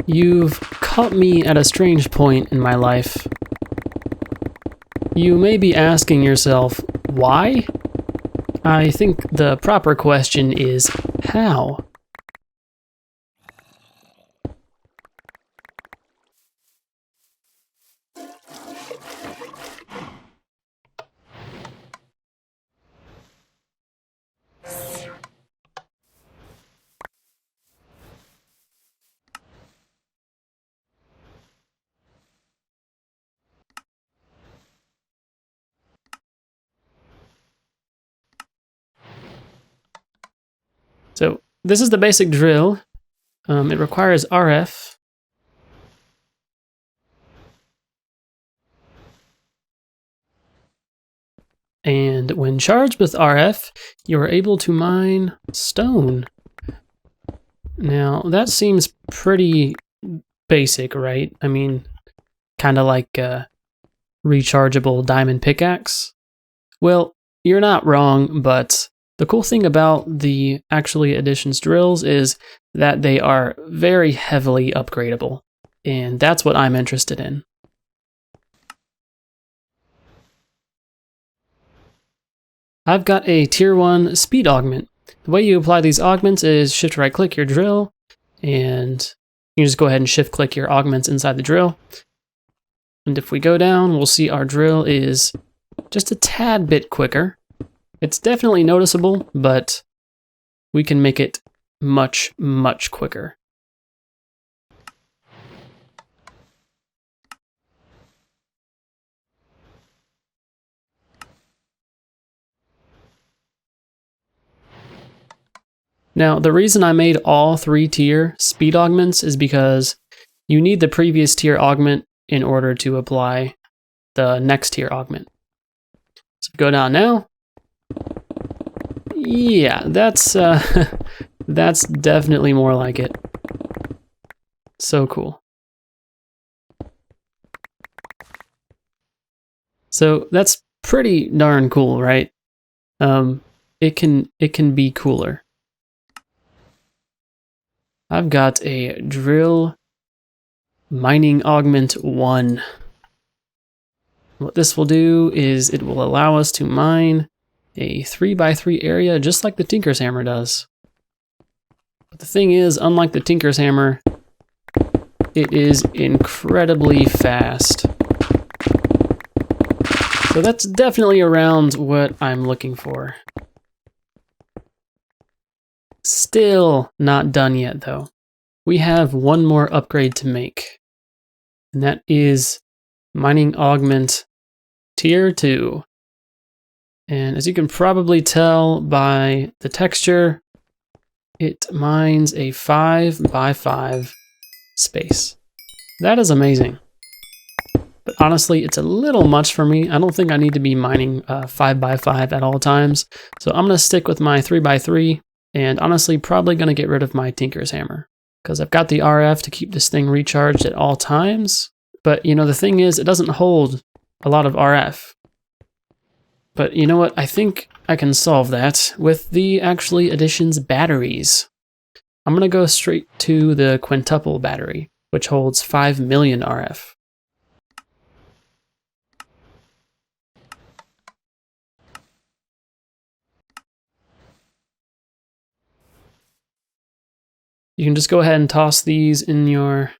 You've caught me at a strange point in my life. You may be asking yourself, why? I think the proper question is, how? So this is the basic drill. It requires RF. And when charged with RF, you are able to mine stone. Now, that seems pretty basic, right? I mean, kind of like a rechargeable diamond pickaxe. Well, you're not wrong, but the cool thing about the Actually Additions drills is that they are very heavily upgradable, and that's what I'm interested in. I've got a tier 1 speed augment. The way you apply these augments is shift right click your drill, and you just go ahead and shift click your augments inside the drill. And if we go down, we'll see our drill is just a tad bit quicker. It's definitely noticeable, but we can make it much, much quicker. Now, the reason I made all 3 tier speed augments is because you need the previous tier augment in order to apply the next tier augment. So go down now. Yeah, that's definitely more like it. So cool. So that's pretty darn cool, right? It can be cooler. I've got a drill mining augment 1. What this will do is it will allow us to mine a 3x3 area just like the Tinker's Hammer does. But the thing is, unlike the Tinker's Hammer, it is incredibly fast. So that's definitely around what I'm looking for. Still not done yet though. We have one more upgrade to make, and that is mining augment tier 2. And as you can probably tell by the texture, it mines a 5x5 space. That is amazing. But honestly, it's a little much for me. I don't think I need to be mining 5x5 at all times. So I'm gonna stick with my 3x3, and honestly, probably gonna get rid of my Tinker's Hammer, because I've got the RF to keep this thing recharged at all times. But you know, the thing is, it doesn't hold a lot of RF. But you know what? I think I can solve that with the Actually Additions batteries. I'm gonna go straight to the quintuple battery, which holds 5 million RF. You can just go ahead and toss these in your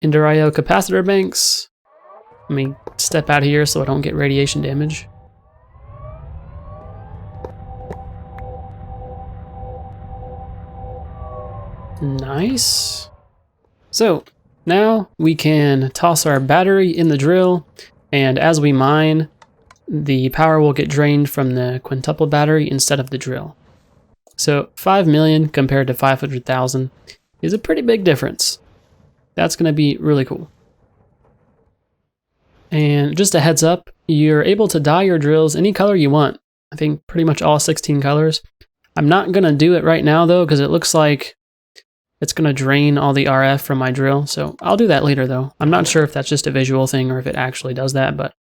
Ender.io capacitor banks. Let me step out of here so I don't get radiation damage. Nice. So now we can toss our battery in the drill, and as we mine, the power will get drained from the quintuple battery instead of the drill. So 5 million compared to 500,000 is a pretty big difference. That's going to be really cool. And just a heads up, you're able to dye your drills any color you want. I think pretty much all 16 colors. I'm not going to do it right now though, because it looks like it's going to drain all the RF from my drill. So I'll do that later though. I'm not sure if that's just a visual thing or if it actually does that, but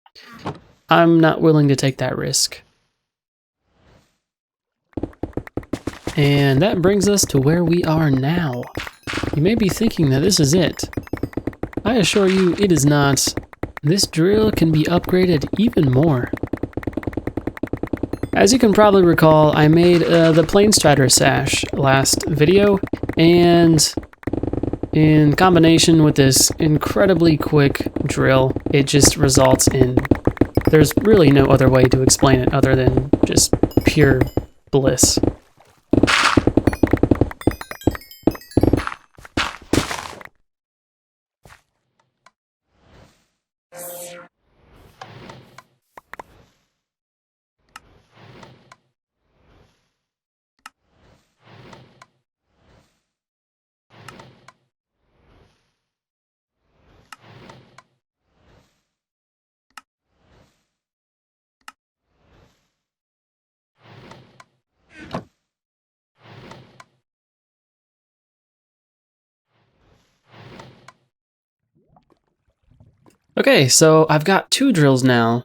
I'm not willing to take that risk. And that brings us to where we are now. You may be thinking that this is it. I assure you it is not. This drill can be upgraded even more. As you can probably recall, I made the Planestrider sash last video, and in combination with this incredibly quick drill, it just results in, there's really no other way to explain it other than just pure bliss. Okay, so I've got 2 drills now.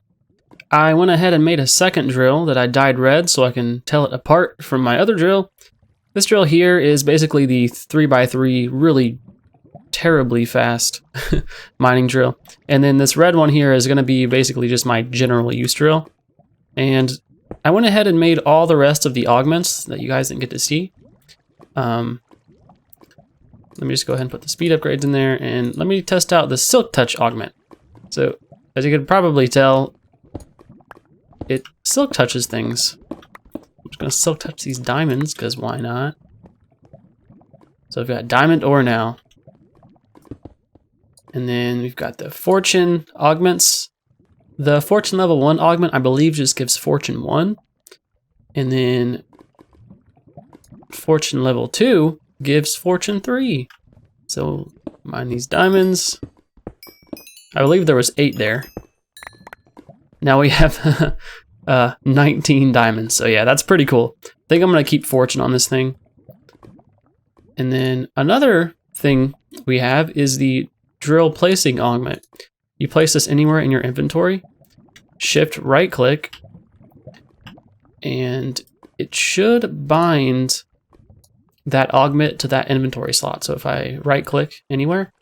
I went ahead and made a second drill that I dyed red so I can tell it apart from my other drill. This drill here is basically the 3x3 really terribly fast mining drill. And then this red one here is going to be basically just my general use drill. And I went ahead and made all the rest of the augments that you guys didn't get to see. Let me just go ahead and put the speed upgrades in there, and let me test out the Silk Touch augment. So, as you can probably tell, it silk touches things. I'm just gonna silk touch these diamonds, because why not? So I've got diamond ore now. And then we've got the fortune augments. The fortune level 1 augment, I believe, just gives fortune 1. And then fortune level 2 gives fortune 3. So mine these diamonds. I believe there was 8 there. Now we have 19 diamonds. So yeah, that's pretty cool. I think I'm gonna keep fortune on this thing. And then another thing we have is the drill placing augment. You place this anywhere in your inventory, shift right click, and it should bind that augment to that inventory slot. So if I right click anywhere,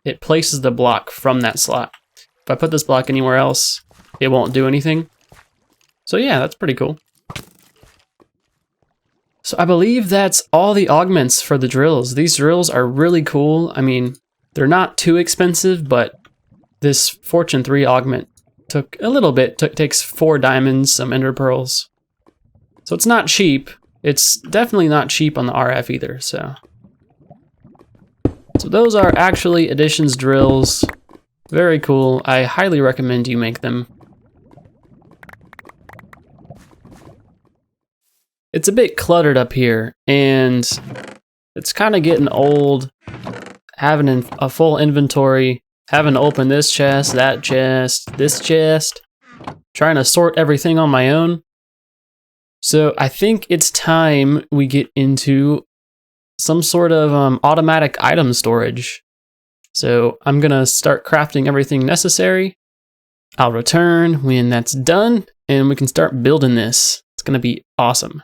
it places the block from that slot. If I put this block anywhere else, it won't do anything. So yeah, that's pretty cool. So I believe that's all the augments for the drills. These drills are really cool. I mean, they're not too expensive, but this Fortune 3 augment took a little bit. Takes 4 diamonds, some ender pearls. So it's not cheap. It's definitely not cheap on the RF either, so those are actually additions drills. Very cool. I highly recommend you make them. It's a bit cluttered up here, and it's kind of getting old. Having a full inventory, having to open this chest, that chest, this chest, trying to sort everything on my own. So I think it's time we get into some sort of automatic item storage. So I'm gonna start crafting everything necessary. I'll return when that's done, and we can start building this. It's gonna be awesome.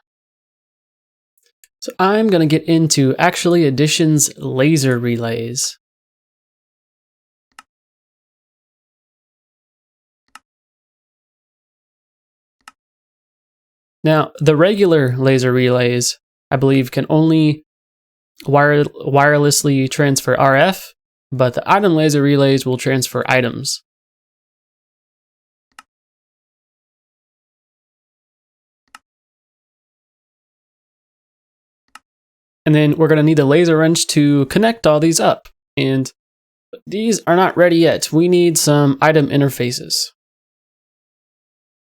So I'm gonna get into actually additions laser relays. Now, the regular laser relays, I believe, can only wirelessly transfer RF, but the item laser relays will transfer items. And then we're going to need a laser wrench to connect all these up. And these are not ready yet. We need some item interfaces.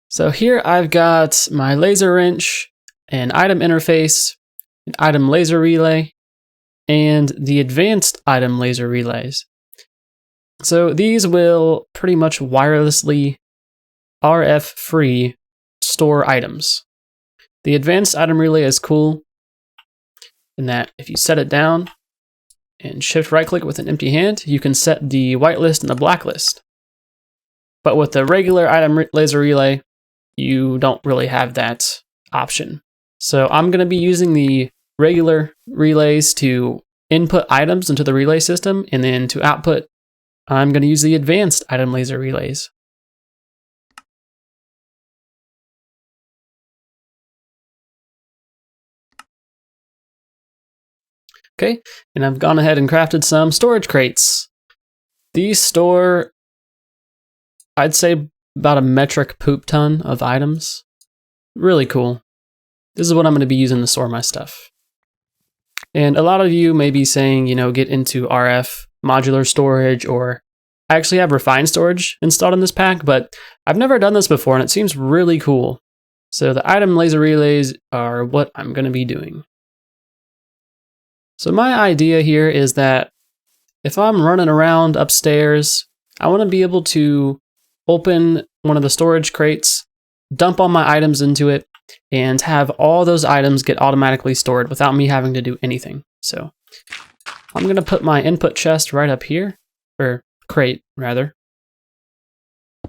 So here I've got my laser wrench, an item interface, an item laser relay, and the advanced item laser relays. So these will pretty much wirelessly RF free store items. The advanced item relay is cool in that if you set it down and shift right click with an empty hand, you can set the whitelist and the blacklist. But with the regular item laser relay, you don't really have that option. So I'm going to be using the regular relays to input items into the relay system, and then to output, I'm going to use the advanced item laser relays. Okay, and I've gone ahead and crafted some storage crates. These store, I'd say, about a metric poop ton of items. Really cool. This is what I'm going to be using to store my stuff. And a lot of you may be saying, you know, get into RF modular storage, or I actually have refined storage installed in this pack, but I've never done this before and it seems really cool. So the item laser relays are what I'm going to be doing. So my idea here is that if I'm running around upstairs, I want to be able to open one of the storage crates, dump all my items into it, and have all those items get automatically stored without me having to do anything. So I'm going to put my input chest right up here, or crate rather.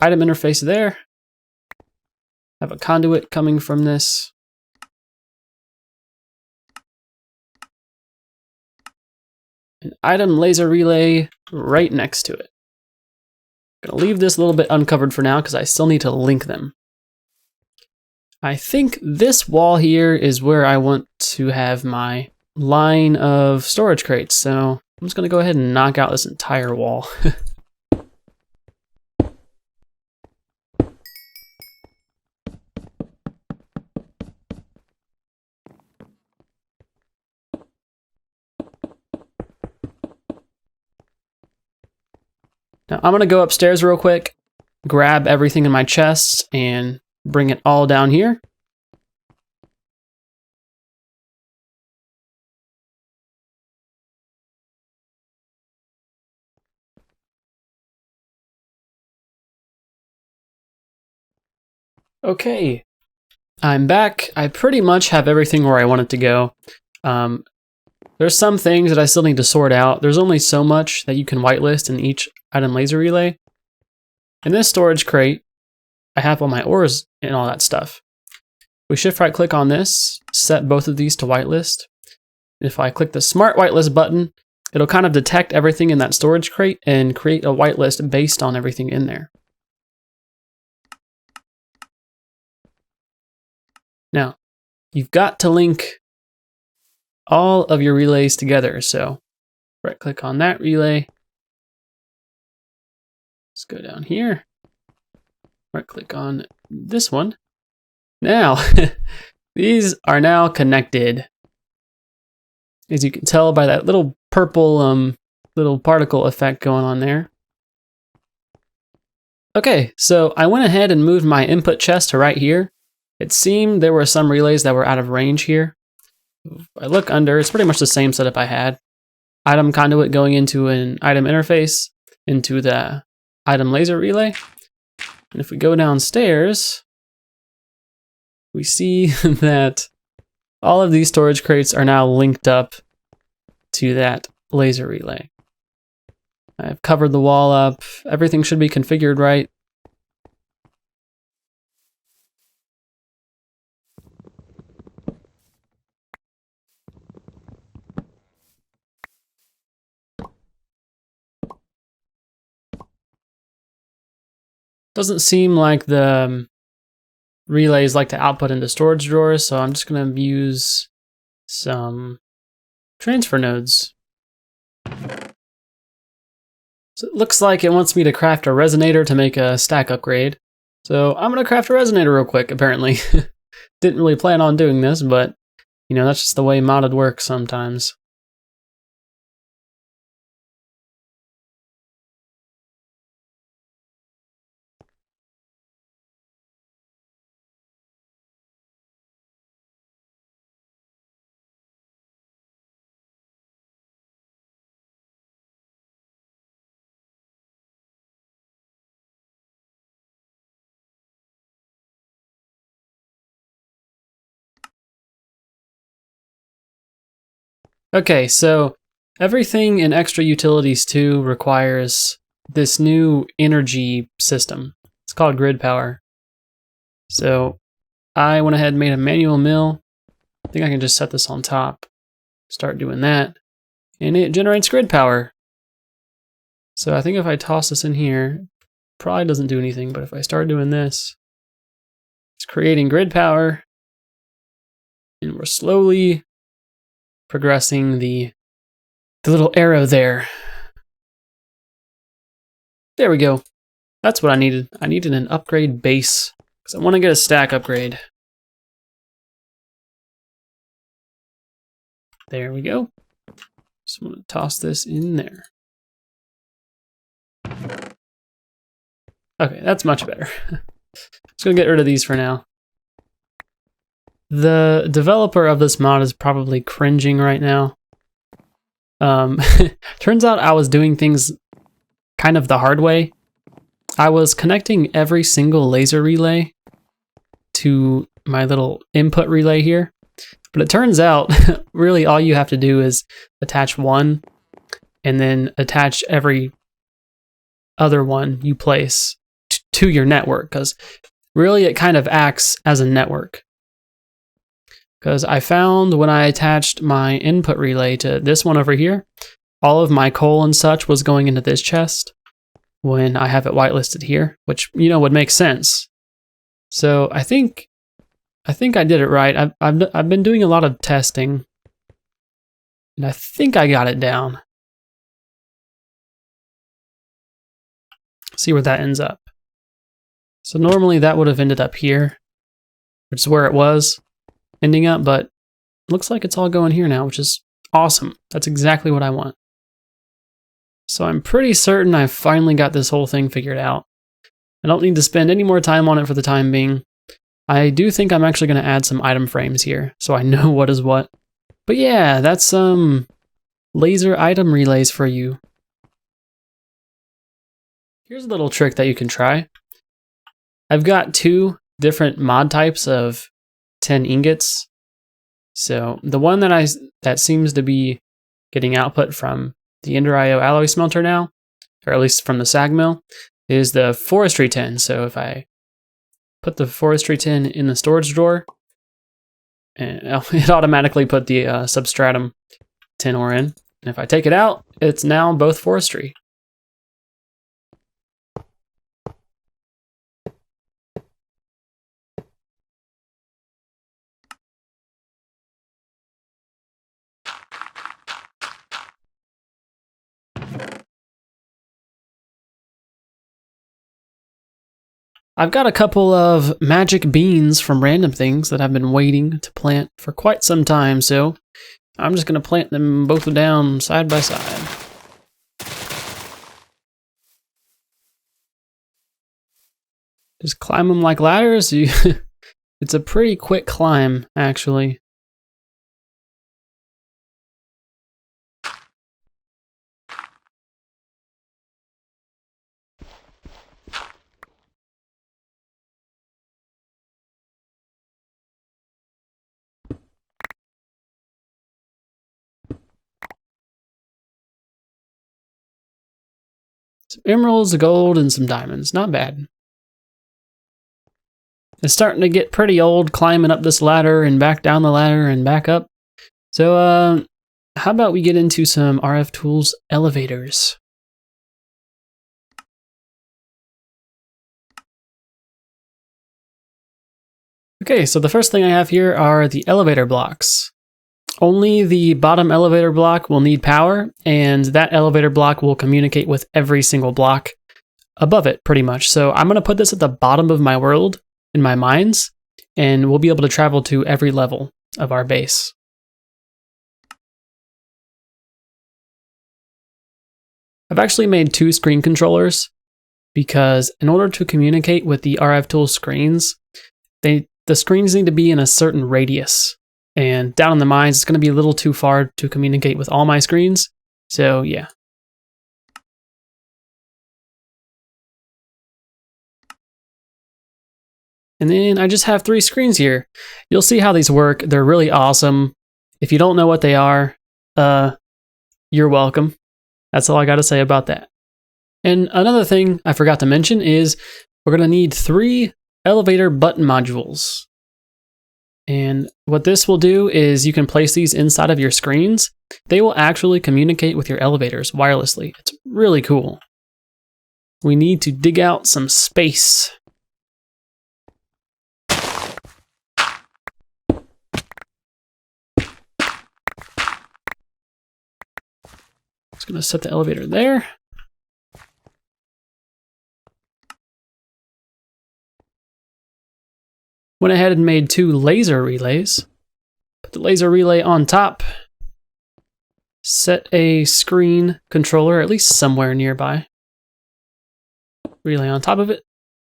Item interface there. Have a conduit coming from this. An item laser relay right next to it. I'm going to leave this a little bit uncovered for now because I still need to link them. I think this wall here is where I want to have my line of storage crates. So I'm just going to go ahead and knock out this entire wall. Now I'm going to go upstairs real quick, grab everything in my chest, and bring it all down here. Okay, I'm back. I pretty much have everything where I want it to go. There's some things that I still need to sort out. There's only so much that you can whitelist in each item laser relay. In this storage crate, I have all my ores and all that stuff. We shift right click on this, set both of these to whitelist. If I click the smart whitelist button, it'll kind of detect everything in that storage crate and create a whitelist based on everything in there. Now, you've got to link all of your relays together. So right click on that relay. Let's go down here. Right click on this one. Now, these are now connected. As you can tell by that little purple little particle effect going on there. Okay, so I went ahead and moved my input chest to right here. It seemed there were some relays that were out of range here. If I look under, it's pretty much the same setup I had. Item conduit going into an item interface, into the item laser relay. And if we go downstairs, we see that all of these storage crates are now linked up to that laser relay. I've covered the wall up. Everything should be configured right. Doesn't seem like the relays like to output into storage drawers, so I'm just going to use some transfer nodes. So it looks like it wants me to craft a resonator to make a stack upgrade. So I'm going to craft a resonator real quick, apparently. Didn't really plan on doing this, but you know, that's just the way modded works sometimes. Okay, so everything in Extra Utilities 2 requires this new energy system. It's called grid power. So I went ahead and made a manual mill. I think I can just set this on top, start doing that. and it generates grid power. So I think if I toss this in here, probably doesn't do anything, but if I start doing this, it's creating grid power, and we're slowly progressing the little arrow there. There we go. That's what I needed. I needed an upgrade base, because I want to get a stack upgrade. There we go. Just want to toss this in there. Okay, that's much better. Just gonna get rid of these for now. The developer of this mod is probably cringing right now. Turns out I was doing things kind of the hard way. I was connecting every single laser relay to my little input relay here. But it turns out, really all you have to do is attach one and then attach every other one you place to your network, because really it kind of acts as a network. Because I found when I attached my input relay to this one over here, all of my coal and such was going into this chest when I have it whitelisted here, which, you know, would make sense. So I think I did it right. I've been doing a lot of testing, and I think I got it down. See where that ends up. So normally that would have ended up here, which is where it was ending up, but looks like it's all going here now, which is awesome. That's exactly what I want. So I'm pretty certain I finally got this whole thing figured out. I don't need to spend any more time on it for the time being. I do think I'm actually going to add some item frames here, so I know what is what. But yeah, that's some laser item relays for you. Here's a little trick that you can try. I've got 2 different mod types of 10 ingots. So the one that seems to be getting output from the Ender IO alloy smelter now, or at least from the sag mill, is the forestry tin. So if I put the forestry tin in the storage drawer, and it automatically put the substratum tin ore in. And if I take it out, it's now both forestry. I've got a couple of magic beans from random things that I've been waiting to plant for quite some time, so I'm just going to plant them both down side by side. Just climb them like ladders. It's a pretty quick climb, actually. Some emeralds, gold, and some diamonds. Not bad. It's starting to get pretty old climbing up this ladder and back down the ladder and back up. So, how about we get into some RFTools elevators? Okay, so the first thing I have here are the elevator blocks. Only the bottom elevator block will need power, and that elevator block will communicate with every single block above it, pretty much. So I'm going to put this at the bottom of my world in my mines, and we'll be able to travel to every level of our base. I've actually made 2 screen controllers, because in order to communicate with the RFTools screens, the screens need to be in a certain radius. And down in the mines, it's going to be a little too far to communicate with all my screens. So yeah. And then I just have 3 screens here. You'll see how these work. They're really awesome. If you don't know what they are, you're welcome. That's all I got to say about that. And another thing I forgot to mention is we're going to need 3 elevator button modules. And what this will do is you can place these inside of your screens. They will actually communicate with your elevators wirelessly. It's really cool. We need to dig out some space. Just gonna set the elevator there. Went ahead and made 2 laser relays. Put the laser relay on top. Set a screen controller, at least somewhere nearby. Relay on top of it.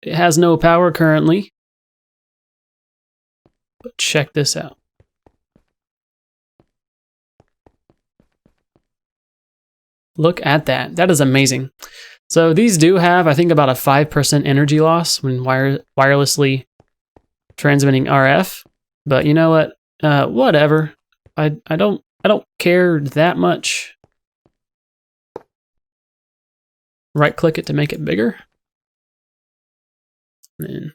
It has no power currently. But check this out. Look at that. That is amazing. So these do have, I think, about a 5% energy loss when wirelessly transmitting RF, but you know what? Whatever. I don't care that much. Right click it to make it bigger. And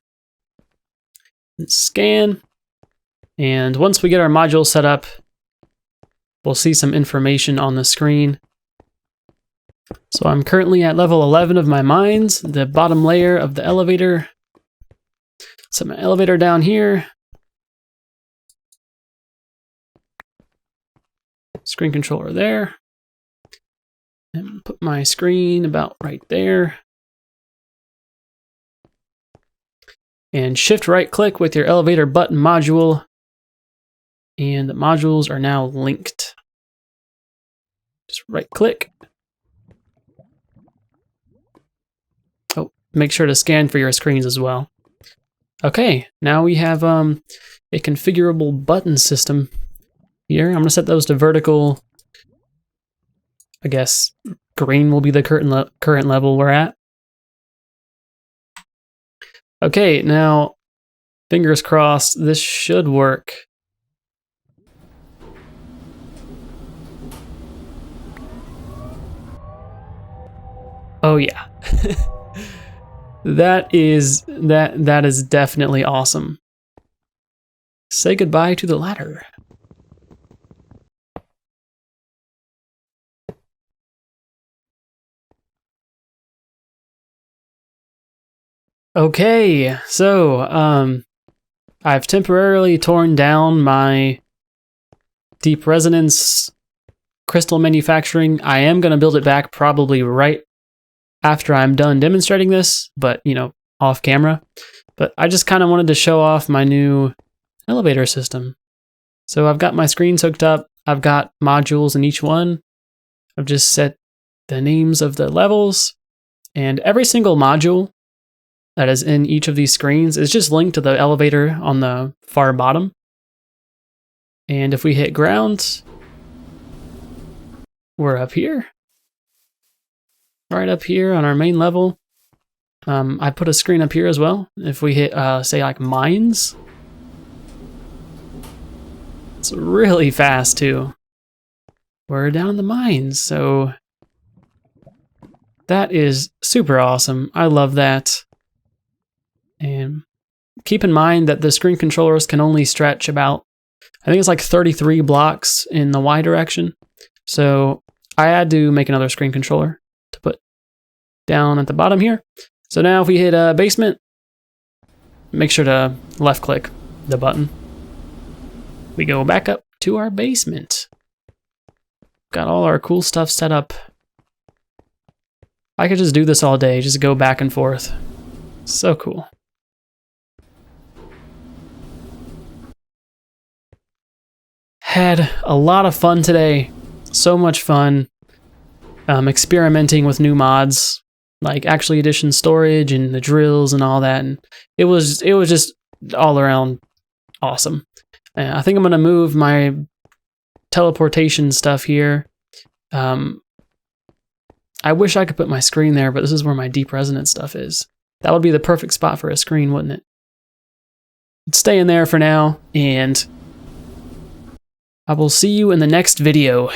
scan. And once we get our module set up, we'll see some information on the screen. So I'm currently at level 11 of my mines, the bottom layer of the elevator. Set my elevator down here. Screen controller there. And put my screen about right there. And shift right click with your elevator button module. And the modules are now linked. Just right click. Oh, make sure to scan for your screens as well. Okay, now we have a configurable button system here. I'm gonna set those to vertical. I guess green will be the current level we're at. Okay, now fingers crossed, this should work. Oh yeah. That is definitely awesome. Say goodbye to the ladder. Okay, so I've temporarily torn down my deep resonance crystal manufacturing. I am going to build it back probably right after I'm done demonstrating this, but you know, off camera. But I just kind of wanted to show off my new elevator system. So I've got my screens hooked up. I've got modules in each one. I've just set the names of the levels, and every single module that is in each of these screens is just linked to the elevator on the far bottom. And if we hit ground, we're up here. Right up here on our main level. I put a screen up here as well. If we hit, say, like mines, it's really fast too. We're down in the mines, so that is super awesome. I love that. And keep in mind that the screen controllers can only stretch about, I think it's like 33 blocks in the Y direction. So I had to make another screen controller to put down at the bottom here. So now if we hit basement, make sure to left click the button. We go back up to our basement. Got all our cool stuff set up. I could just do this all day, just go back and forth. So cool. Had a lot of fun today. So much fun experimenting with new mods, like Actually Edition storage and the drills and all that. And it was just all around awesome. I think I'm gonna move my teleportation stuff here. I wish I could put my screen there, but this is where my deep resonance stuff is. That would be the perfect spot for a screen, wouldn't it? It's staying there for now, and I will see you in the next video.